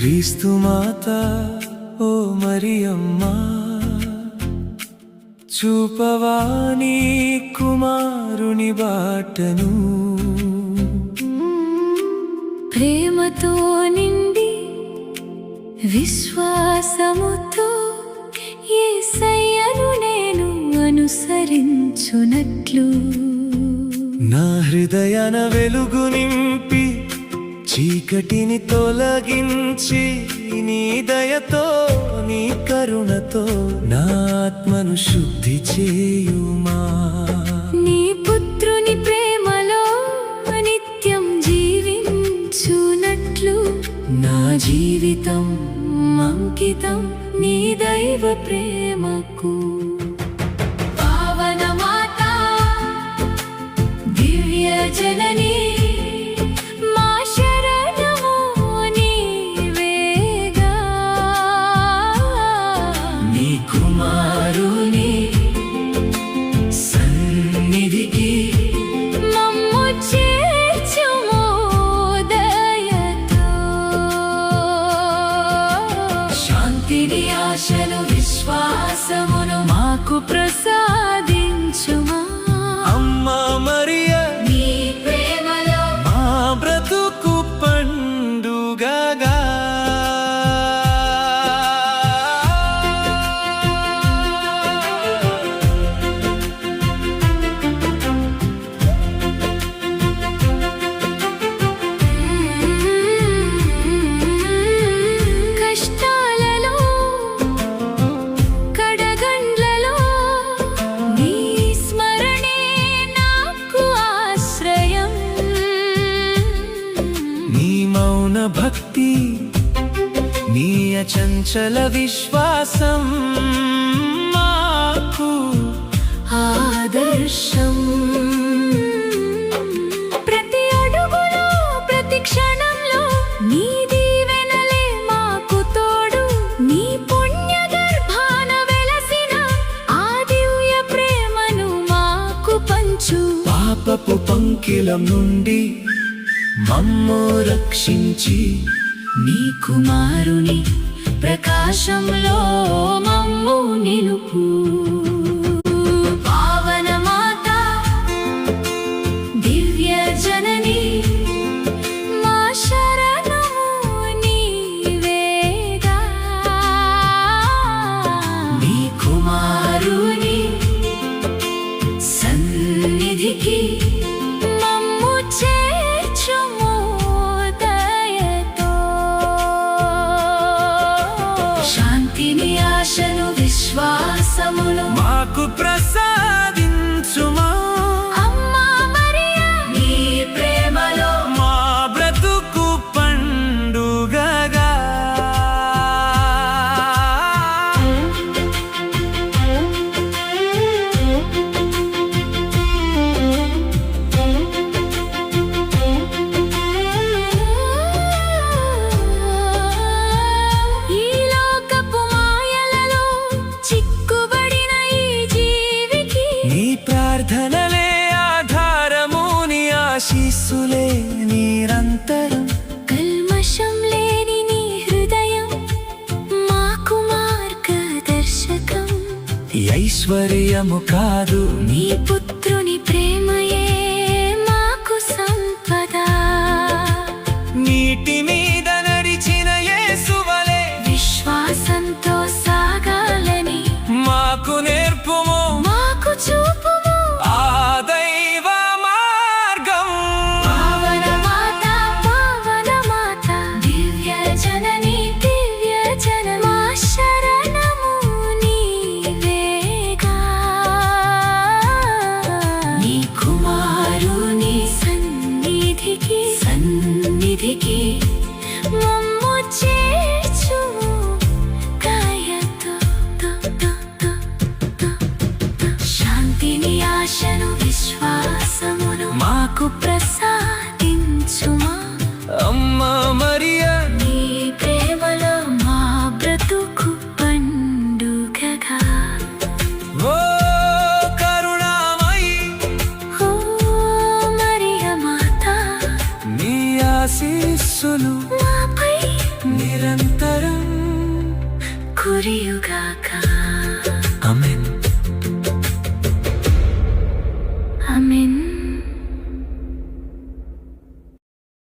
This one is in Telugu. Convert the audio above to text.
క్రీస్తు మాత ఓ మరియమ్మా, చూపవాని కుమారుని బాటను. ప్రేమతో నిండి విశ్వాసముతో యేసయ్యను నేను అనుసరించునట్లు, నా హృదయాన వెలుగు నింపి చీకటిని తొలగించి, నీ దయతో నీ కరుణతో నా ఆత్మను శుద్ధి చేయుమా. నీ పుత్రుని ప్రేమలో నిత్యం జీవించునట్లు, నా జీవితం అంకితం నీ దైవ ప్రేమకు. పావన మాత దివ్య జననీ, మా శరణము నీవేగా. నీ కుమారుని సన్నిధికి మమ్ము చేర్చుము దయతో. శాంతిని ఆశను విశ్వాసమును మాకు ప్రసాదించుమా. అమ్మా మరియా, నీ ప్రేమలో మా బ్రతుకు పండుగగా. కష్టాలలో కడగండ్లలో నీ స్మరణే నాకు ఆశ్రయం. నీ మౌన భక్తి, నీ అచంచల విశ్వాసం మాకు ఆదర్శం. ప్రతి అడుగులో ప్రతి క్షణంలో నీ దీవెనలే మాకు తోడు. నీ పుణ్య గర్భాన వెలసిన ఆ దివ్య ప్రేమను మాకు పంచు. పాపపు పంకిలం నుండి మమ్ము రక్షించి, నీ కుమారుని ప్రకాశంలో మమ్ము నిలుపు. పావన మాత దివ్య జననీ, మా శరణము నీవేగా. నీ కుమారుని సన్నిధికి మమ్ము చేర్చుము దయతో. శాంతిని ఆశను విశ్వాసమును మాకు ప్రసాదించుమా. అమ్మా మరియా, నీ ప్రేమలో మా బ్రతుకు పండుగగా. ఈ లోకపు మాయలలో చిక్కుబడిన ఈ జీవికి నీ ప్రార్థనలే ఆధారము, నీ ఆశీస్సులే నిరంతరం. కల్మషం లేని నీ హృదయం మాకు మార్గదర్శకం. ఈ ఐశ్వర్యము కాదు, నీ పుత్రుని ప్రేమయే మాకు సంపద. నీటి మీద నడిచిన యేసువలే విశ్వాసంతో సాగాలని మాకు నేర్పుము, మాకు చూపుము. ఆ దైవ మార్గం. పావన మాత దివ్య జననీ, దివ్య జన, మా శరణము నీవేగా. నీ కుమారుని సన్నిధికి మమ్ము చేర్చుము దయతో. శాంతిని ఆశను విశ్వాసమును మాకు ప్రసాదించుమా. అమ్మా మరియా, నీ ప్రేమలో మా బ్రతుకు పండుగగా. ఓ కరుణామయి, ఓ మరియా మాత, నీ ఆశీస్సులు మాపై నిరంతరం కురియుగాక